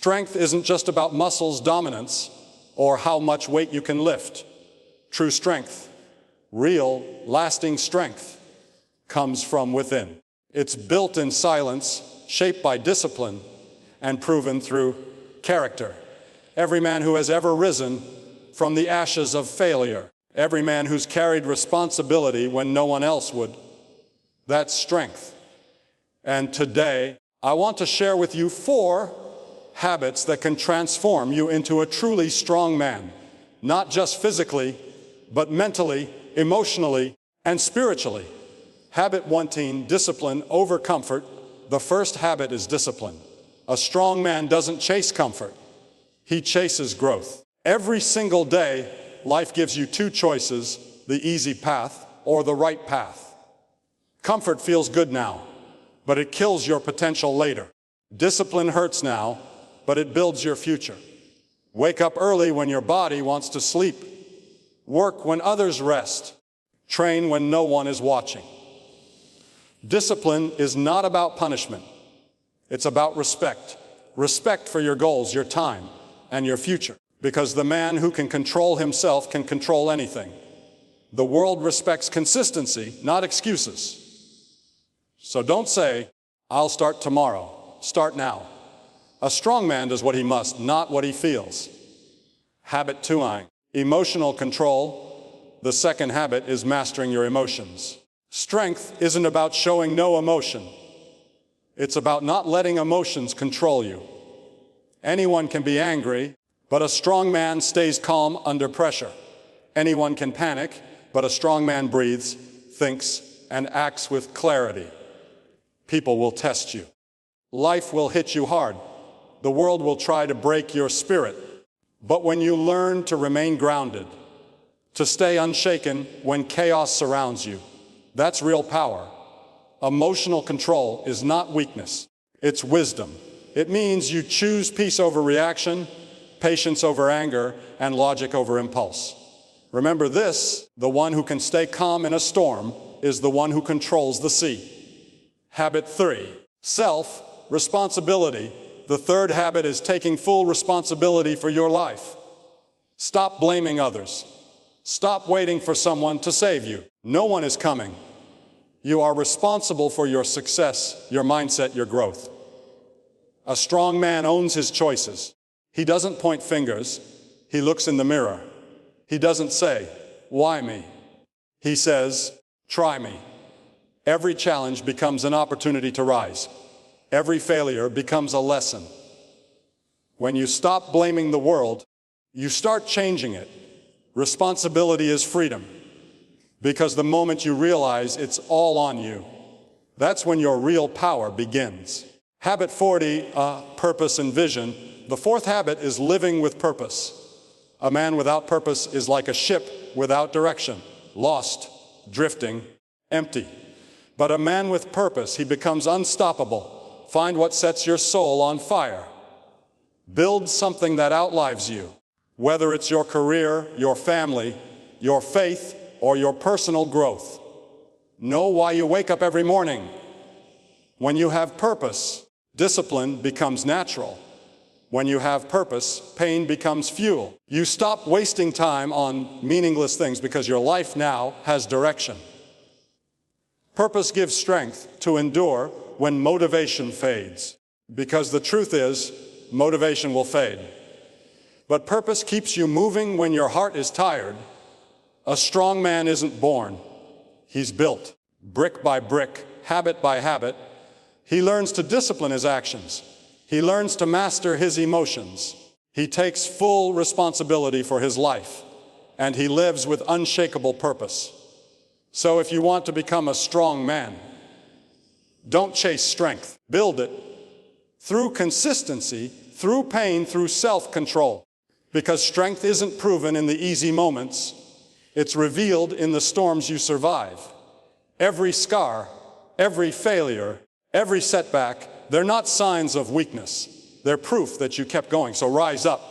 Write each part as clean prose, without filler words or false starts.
Strength isn't just about muscles dominance or how much weight you can lift. True strength, real, lasting strength, comes from within. It's built in silence, shaped by discipline, and proven through character. Every man who has ever risen from the ashes of failure, every man who's carried responsibility when no one else would, that's strength. And today, I want to share with you 4 habits that can transform you into a truly strong man, not just physically, but mentally, emotionally, and spiritually. Habit 1, discipline over comfort. The first habit is discipline. A strong man doesn't chase comfort. He chases growth. Every single day, life gives you 2 choices, the easy path or the right path. Comfort feels good now, but it kills your potential later. Discipline hurts now, but it builds your future. Wake up early when your body wants to sleep. Work when others rest. Train when no one is watching. Discipline is not about punishment. It's about respect. Respect for your goals, your time, and your future. Because the man who can control himself can control anything. The world respects consistency, not excuses. So don't say, "I'll start tomorrow." Start now. A strong man does what he must, not what he feels. Habit 2, emotional control. The second habit is mastering your emotions. Strength isn't about showing no emotion. It's about not letting emotions control you. Anyone can be angry, but a strong man stays calm under pressure. Anyone can panic, but a strong man breathes, thinks, and acts with clarity. People will test you. Life will hit you hard. The world will try to break your spirit. But when you learn to remain grounded, to stay unshaken when chaos surrounds you, that's real power. Emotional control is not weakness. It's wisdom. It means you choose peace over reaction, patience over anger, and logic over impulse. Remember this, the one who can stay calm in a storm is the one who controls the sea. Habit 3, self-responsibility. The third habit is taking full responsibility for your life. Stop blaming others. Stop waiting for someone to save you. No one is coming. You are responsible for your success, your mindset, your growth. A strong man owns his choices. He doesn't point fingers. He looks in the mirror. He doesn't say, "Why me?" He says, "Try me." Every challenge becomes an opportunity to rise. Every failure becomes a lesson. When you stop blaming the world, you start changing it. Responsibility is freedom. Because the moment you realize it's all on you, that's when your real power begins. Habit 40, purpose and vision. The fourth habit is living with purpose. A man without purpose is like a ship without direction, lost, drifting, empty. But a man with purpose, he becomes unstoppable. Find what sets your soul on fire. Build something that outlives you, whether it's your career, your family, your faith, or your personal growth. Know why you wake up every morning. When you have purpose, discipline becomes natural. When you have purpose, pain becomes fuel. You stop wasting time on meaningless things because your life now has direction. Purpose gives strength to endure when motivation fades. Because the truth is, motivation will fade. But purpose keeps you moving when your heart is tired. A strong man isn't born. He's built. Brick by brick, habit by habit. He learns to discipline his actions. He learns to master his emotions. He takes full responsibility for his life. And he lives with unshakable purpose. So if you want to become a strong man, don't chase strength. Build it through consistency, through pain, through self-control. Because strength isn't proven in the easy moments. It's revealed in the storms you survive. Every scar, every failure, every setback, they're not signs of weakness. They're proof that you kept going. So rise up.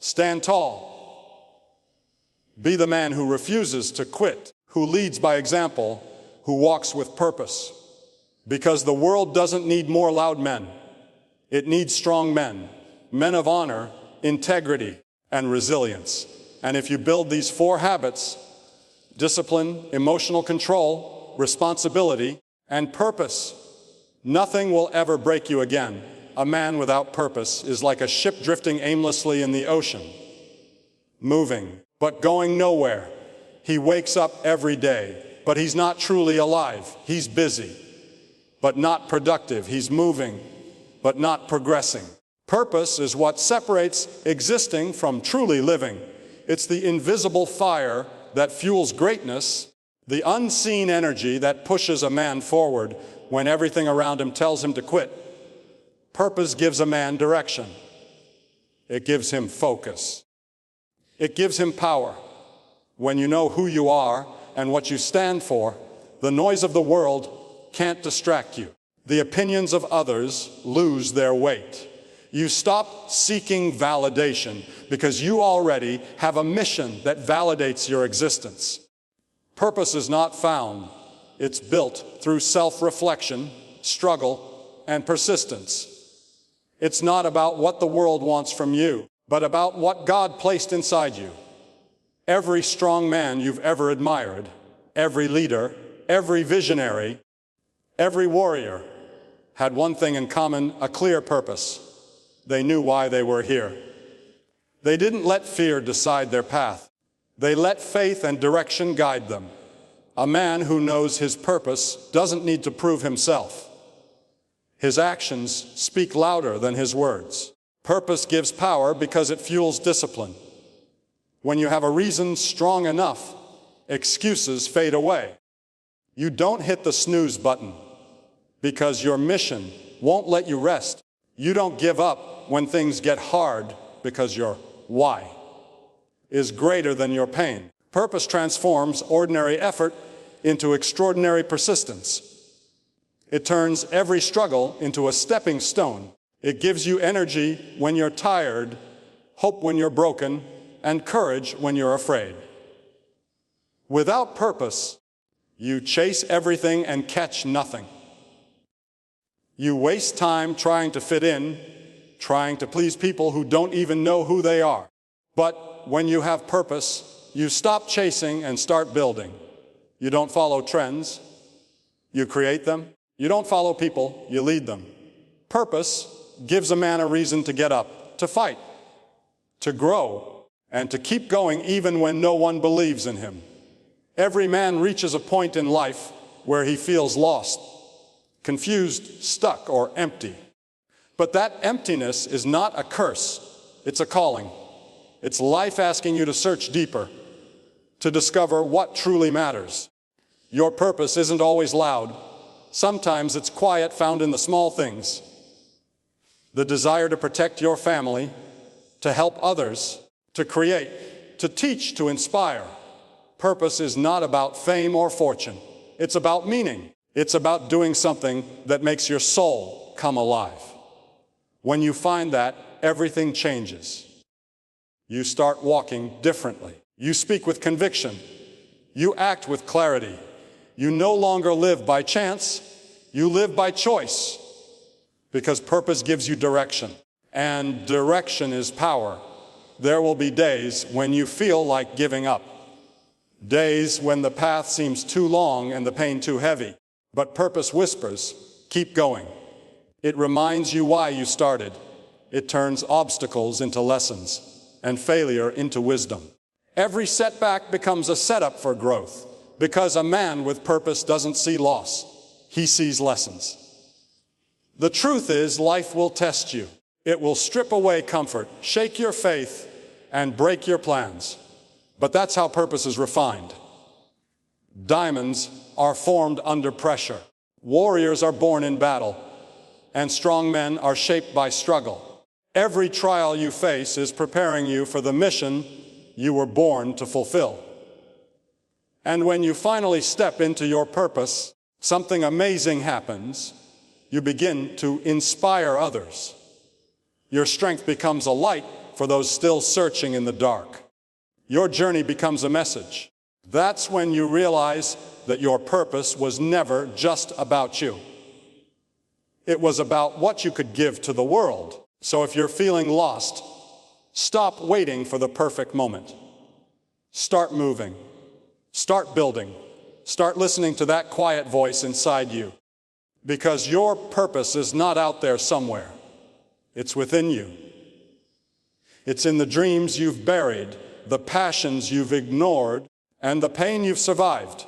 Stand tall. Be the man who refuses to quit, who leads by example, who walks with purpose. Because the world doesn't need more loud men. It needs strong men men of honor, integrity, and resilience. And if you build these 4 habits, discipline, emotional control, responsibility, and purpose, nothing will ever break you again. A man without purpose is like a ship drifting aimlessly in the ocean, moving, but going nowhere. He wakes up every day, but he's not truly alive. He's busy, but not productive. He's moving, but not progressing. Purpose is what separates existing from truly living. It's the invisible fire that fuels greatness, the unseen energy that pushes a man forward when everything around him tells him to quit. Purpose gives a man direction. It gives him focus. It gives him power. When you know who you are and what you stand for, the noise of the world can't distract you. The opinions of others lose their weight. You stop seeking validation because you already have a mission that validates your existence. Purpose is not found. It's built through self-reflection, struggle, and persistence. It's not about what the world wants from you, but about what God placed inside you. Every strong man you've ever admired, every leader, every visionary, every warrior had one thing in common: a clear purpose. They knew why they were here. They didn't let fear decide their path. They let faith and direction guide them. A man who knows his purpose doesn't need to prove himself. His actions speak louder than his words. Purpose gives power because it fuels discipline. When you have a reason strong enough, excuses fade away. You don't hit the snooze button because your mission won't let you rest. You don't give up when things get hard because your why is greater than your pain. Purpose transforms ordinary effort into extraordinary persistence. It turns every struggle into a stepping stone. It gives you energy when you're tired, hope when you're broken, and courage when you're afraid. Without purpose, you chase everything and catch nothing. You waste time trying to fit in, trying to please people who don't even know who they are. But when you have purpose, you stop chasing and start building. You don't follow trends, you create them. You don't follow people, you lead them. Purpose gives a man a reason to get up, to fight, to grow, and to keep going even when no one believes in him. Every man reaches a point in life where he feels lost, confused, stuck, or empty. But that emptiness is not a curse, it's a calling. It's life asking you to search deeper, to discover what truly matters. Your purpose isn't always loud. Sometimes it's quiet, found in the small things. The desire to protect your family, to help others, to create, to teach, to inspire. Purpose is not about fame or fortune. It's about meaning. It's about doing something that makes your soul come alive. When you find that, everything changes. You start walking differently. You speak with conviction. You act with clarity. You no longer live by chance, you live by choice, because purpose gives you direction, and direction is power. There will be days when you feel like giving up, days when the path seems too long and the pain too heavy, but purpose whispers, keep going. It reminds you why you started. It turns obstacles into lessons, and failure into wisdom. Every setback becomes a setup for growth. Because a man with purpose doesn't see loss, he sees lessons. The truth is, life will test you. It will strip away comfort, shake your faith, and break your plans. But that's how purpose is refined. Diamonds are formed under pressure. Warriors are born in battle, and strong men are shaped by struggle. Every trial you face is preparing you for the mission you were born to fulfill. And when you finally step into your purpose, something amazing happens. You begin to inspire others. Your strength becomes a light for those still searching in the dark. Your journey becomes a message. That's when you realize that your purpose was never just about you. It was about what you could give to the world. So if you're feeling lost, stop waiting for the perfect moment. Start moving. Start building. Start listening to that quiet voice inside you. Because your purpose is not out there somewhere. It's within you. It's in the dreams you've buried, the passions you've ignored, and the pain you've survived.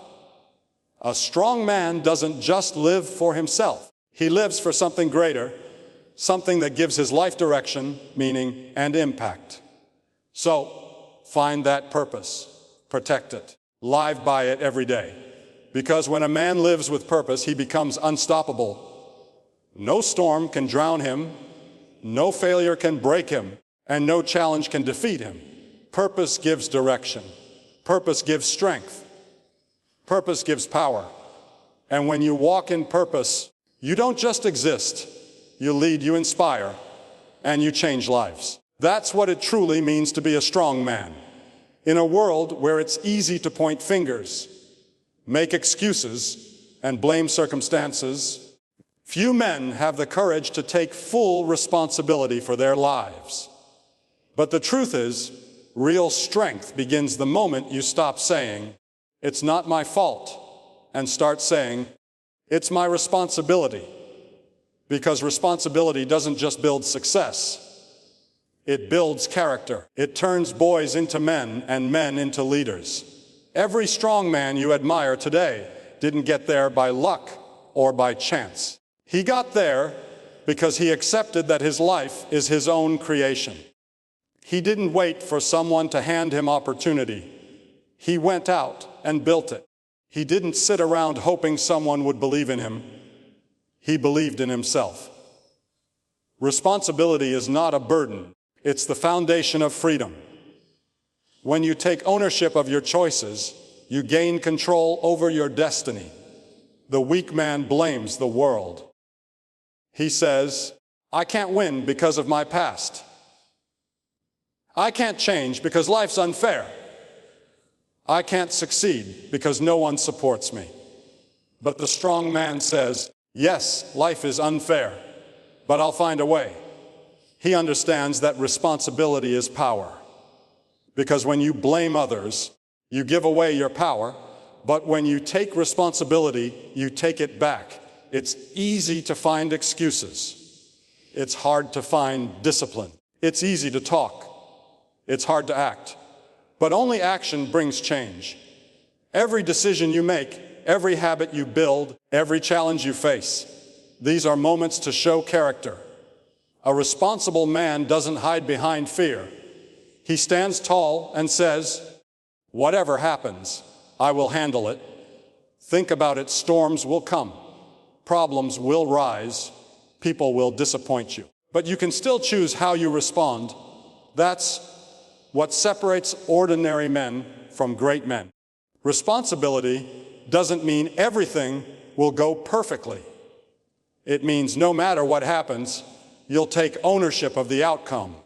A strong man doesn't just live for himself. He lives for something greater, something that gives his life direction, meaning, and impact. So, find that purpose. Protect it. Live by it every day. Because when a man lives with purpose, he becomes unstoppable. No storm can drown him. No failure can break him. And no challenge can defeat him. Purpose gives direction. Purpose gives strength. Purpose gives power. And when you walk in purpose, you don't just exist. You lead, you inspire, and you change lives. That's what it truly means to be a strong man. In a world where it's easy to point fingers, make excuses, and blame circumstances, few men have the courage to take full responsibility for their lives. But the truth is, real strength begins the moment you stop saying, "It's not my fault," and start saying, "It's my responsibility." Because responsibility doesn't just build success. It builds character. It turns boys into men and men into leaders. Every strong man you admire today didn't get there by luck or by chance. He got there because he accepted that his life is his own creation. He didn't wait for someone to hand him opportunity. He went out and built it. He didn't sit around hoping someone would believe in him. He believed in himself. Responsibility is not a burden. It's the foundation of freedom. When you take ownership of your choices, you gain control over your destiny. The weak man blames the world. He says, "I can't win because of my past. I can't change because life's unfair. I can't succeed because no one supports me." But the strong man says, "Yes, life is unfair, but I'll find a way." He understands that responsibility is power. Because when you blame others, you give away your power, but when you take responsibility, you take it back. It's easy to find excuses. It's hard to find discipline. It's easy to talk. It's hard to act. But only action brings change. Every decision you make, every habit you build, every challenge you face, these are moments to show character. A responsible man doesn't hide behind fear. He stands tall and says, "Whatever happens, I will handle it. Think about it, storms will come. Problems will rise. People will disappoint you. But you can still choose how you respond." That's what separates ordinary men from great men. Responsibility doesn't mean everything will go perfectly. It means no matter what happens, you'll take ownership of the outcome.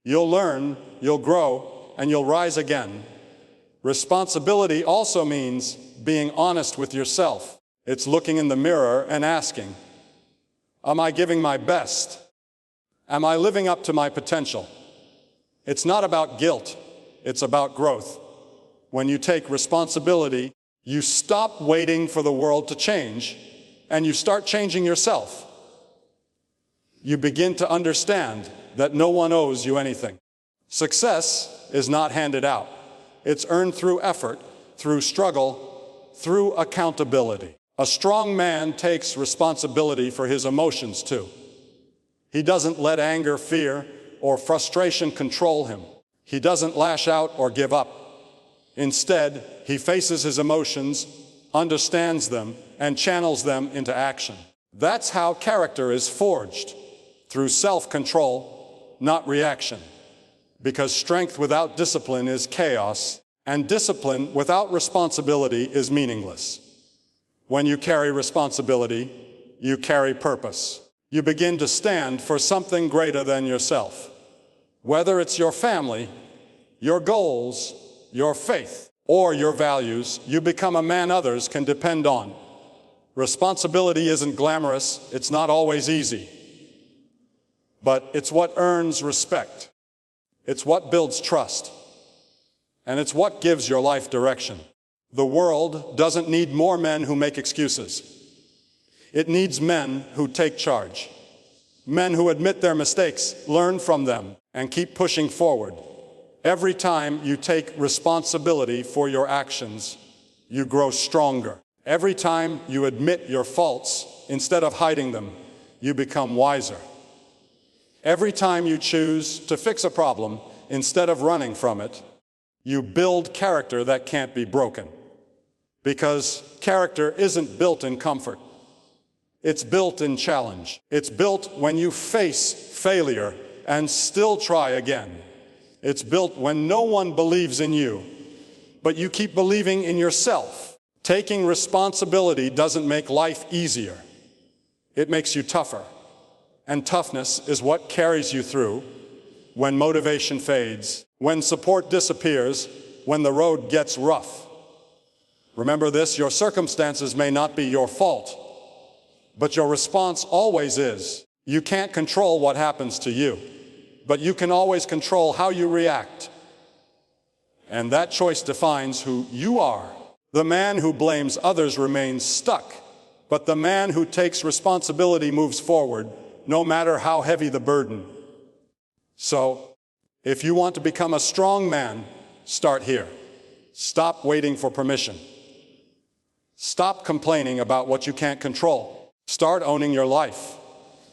You'll learn, you'll grow, and you'll rise again. Responsibility also means being honest with yourself. It's looking in the mirror and asking, "Am I giving my best? Am I living up to my potential?" It's not about guilt, it's about growth. When you take responsibility, you stop waiting for the world to change, and you start changing yourself. You begin to understand that no one owes you anything. Success is not handed out. It's earned through effort, through struggle, through accountability. A strong man takes responsibility for his emotions too. He doesn't let anger, fear, or frustration control him. He doesn't lash out or give up. Instead, he faces his emotions, understands them, and channels them into action. That's how character is forged, through self-control, not reaction. Because strength without discipline is chaos, and discipline without responsibility is meaningless. When you carry responsibility, you carry purpose. You begin to stand for something greater than yourself. Whether it's your family, your goals, your faith, or your values, you become a man others can depend on. Responsibility isn't glamorous, it's not always easy. but it's what earns respect. It's what builds trust. And it's what gives your life direction. The world doesn't need more men who make excuses. It needs men who take charge. Men who admit their mistakes, learn from them, and keep pushing forward. Every time you take responsibility for your actions, you grow stronger. Every time you admit your faults instead of hiding them, you become wiser. Every time you choose to fix a problem instead of running from it, you build character that can't be broken. Because character isn't built in comfort. It's built in challenge. It's built when you face failure and still try again. It's built when no one believes in you, but you keep believing in yourself. Taking responsibility doesn't make life easier. It makes you tougher. And toughness is what carries you through when motivation fades, when support disappears, when the road gets rough. Remember this, your circumstances may not be your fault, but your response always is. You can't control what happens to you, but you can always control how you react. And that choice defines who you are. The man who blames others remains stuck, but the man who takes responsibility moves forward, no matter how heavy the burden. So, if you want to become a strong man, start here. Stop waiting for permission. Stop complaining about what you can't control. Start owning your life.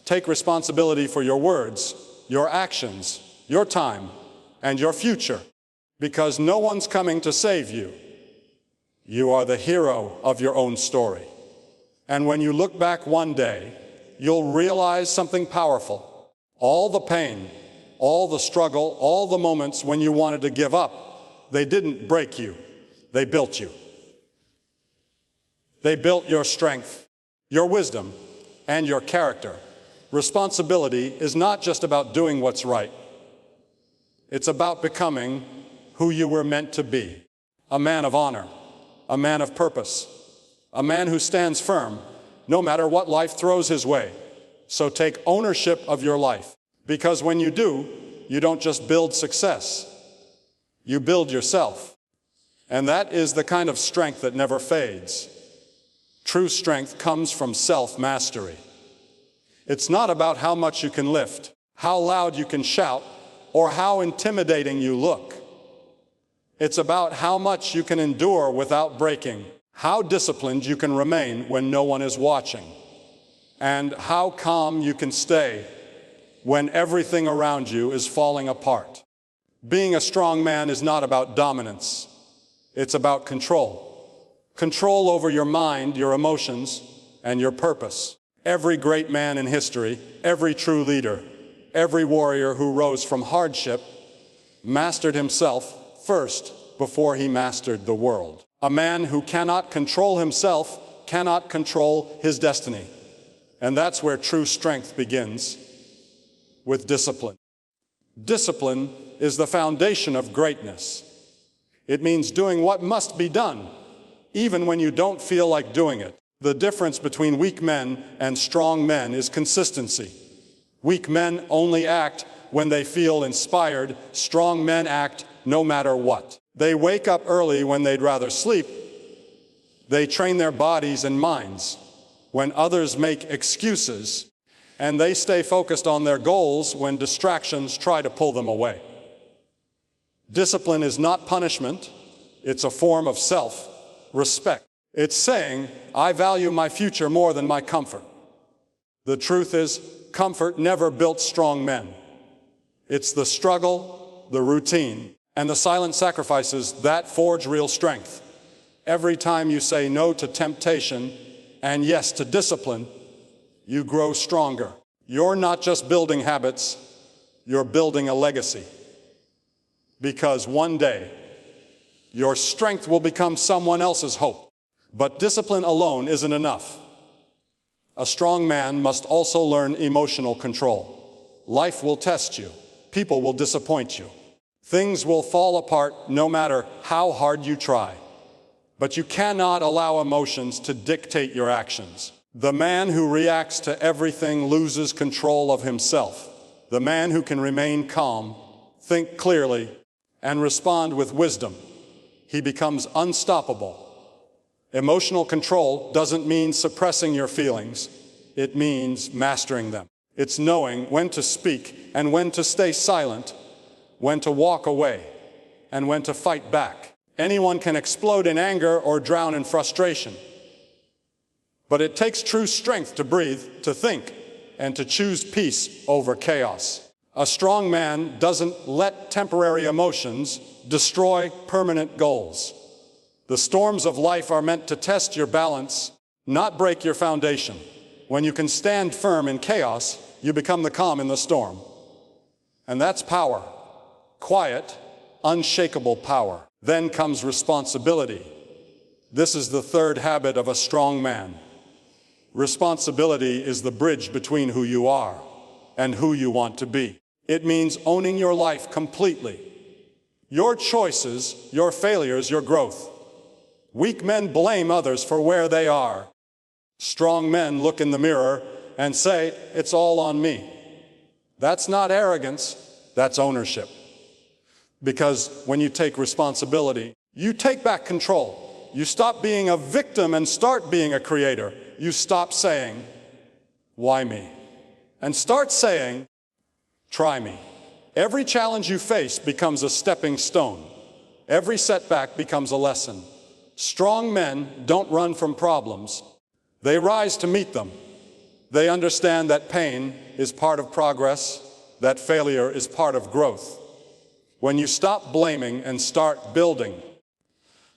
Take responsibility for your words, your actions, your time, and your future. Because no one's coming to save you. You are the hero of your own story. And when you look back one day, you'll realize something powerful. All the pain, all the struggle, all the moments when you wanted to give up, they didn't break you. They built you. They built your strength, your wisdom, and your character. Responsibility is not just about doing what's right. It's about becoming who you were meant to be. A man of honor, a man of purpose, a man who stands firm no matter what life throws his way. So take ownership of your life. Because when you do, you don't just build success, you build yourself. And that is the kind of strength that never fades. True strength comes from self-mastery. It's not about how much you can lift, how loud you can shout, or how intimidating you look. It's about how much you can endure without breaking, how disciplined you can remain when no one is watching, and how calm you can stay when everything around you is falling apart. Being a strong man is not about dominance. It's about control. Control over your mind, your emotions, and your purpose. Every great man in history, every true leader, every warrior who rose from hardship mastered himself first before he mastered the world. A man who cannot control himself cannot control his destiny. And that's where true strength begins, with discipline. Discipline is the foundation of greatness. It means doing what must be done, even when you don't feel like doing it. The difference between weak men and strong men is consistency. Weak men only act when they feel inspired. Strong men act no matter what. They wake up early when they'd rather sleep. They train their bodies and minds when others make excuses. And they stay focused on their goals when distractions try to pull them away. Discipline is not punishment. It's a form of self-respect. It's saying, I value my future more than my comfort. The truth is, comfort never built strong men. It's the struggle, the routine, and the silent sacrifices that forge real strength. Every time you say no to temptation and yes to discipline, you grow stronger. You're not just building habits, you're building a legacy. Because one day, your strength will become someone else's hope. But discipline alone isn't enough. A strong man must also learn emotional control. Life will test you. People will disappoint you. Things will fall apart no matter how hard you try. But you cannot allow emotions to dictate your actions. The man who reacts to everything loses control of himself. The man who can remain calm, think clearly, and respond with wisdom, he becomes unstoppable. Emotional control doesn't mean suppressing your feelings. It means mastering them. It's knowing when to speak and when to stay silent, when to walk away, and when to fight back. Anyone can explode in anger or drown in frustration. But it takes true strength to breathe, to think, and to choose peace over chaos. A strong man doesn't let temporary emotions destroy permanent goals. The storms of life are meant to test your balance, not break your foundation. When you can stand firm in chaos, you become the calm in the storm. And that's power. Quiet, unshakable power. Then comes responsibility. This is the third habit of a strong man. Responsibility is the bridge between who you are and who you want to be. It means owning your life completely. Your choices, your failures, your growth. Weak men blame others for where they are. Strong men look in the mirror and say, "It's all on me." That's not arrogance, that's ownership. Because when you take responsibility, you take back control. You stop being a victim and start being a creator. You stop saying, "Why me?" and start saying, "Try me." Every challenge you face becomes a stepping stone. Every setback becomes a lesson. Strong men don't run from problems. They rise to meet them. They understand that pain is part of progress, that failure is part of growth. When you stop blaming and start building,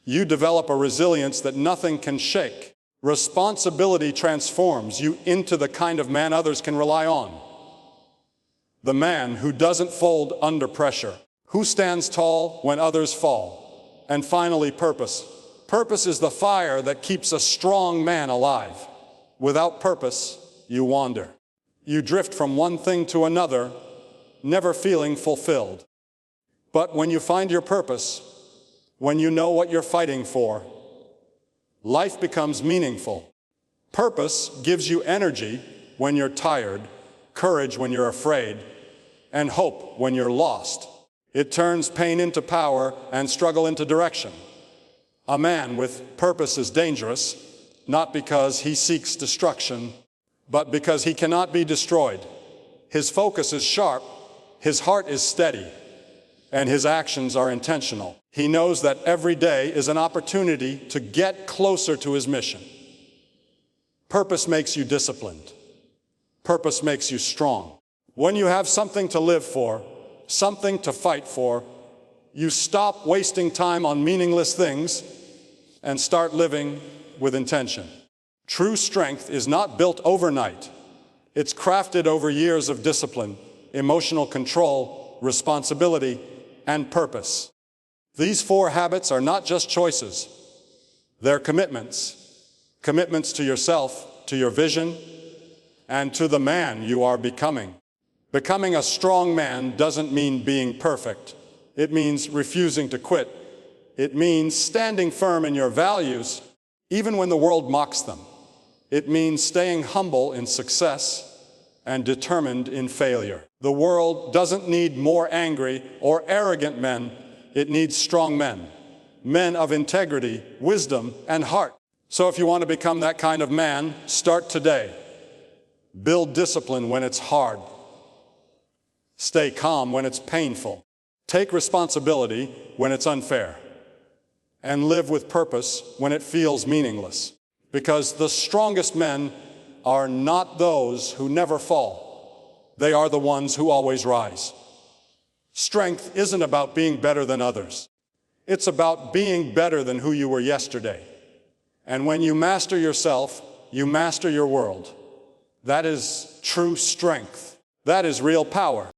you develop a resilience that nothing can shake. Responsibility transforms you into the kind of man others can rely on. The man who doesn't fold under pressure, who stands tall when others fall. And finally, purpose. Purpose is the fire that keeps a strong man alive. Without purpose, you wander. You drift from one thing to another, never feeling fulfilled. But when you find your purpose, when you know what you're fighting for, life becomes meaningful. Purpose gives you energy when you're tired, courage when you're afraid, and hope when you're lost. It turns pain into power and struggle into direction. A man with purpose is dangerous, not because he seeks destruction, but because he cannot be destroyed. His focus is sharp, his heart is steady, and his actions are intentional. He knows that every day is an opportunity to get closer to his mission. Purpose makes you disciplined. Purpose makes you strong. When you have something to live for, something to fight for, you stop wasting time on meaningless things and start living with intention. True strength is not built overnight. It's crafted over years of discipline, emotional control, responsibility, and purpose. These 4 habits are not just choices. They're commitments. Commitments to yourself, to your vision, and to the man you are becoming. Becoming a strong man doesn't mean being perfect. It means refusing to quit. It means standing firm in your values, even when the world mocks them. It means staying humble in success and determined in failure. The world doesn't need more angry or arrogant men. It needs strong men, men of integrity, wisdom, and heart. So if you want to become that kind of man, start today. Build discipline when it's hard. Stay calm when it's painful. Take responsibility when it's unfair. And live with purpose when it feels meaningless. Because the strongest men are not those who never fall. They are the ones who always rise. Strength isn't about being better than others. It's about being better than who you were yesterday. And when you master yourself, you master your world. That is true strength. That is real power.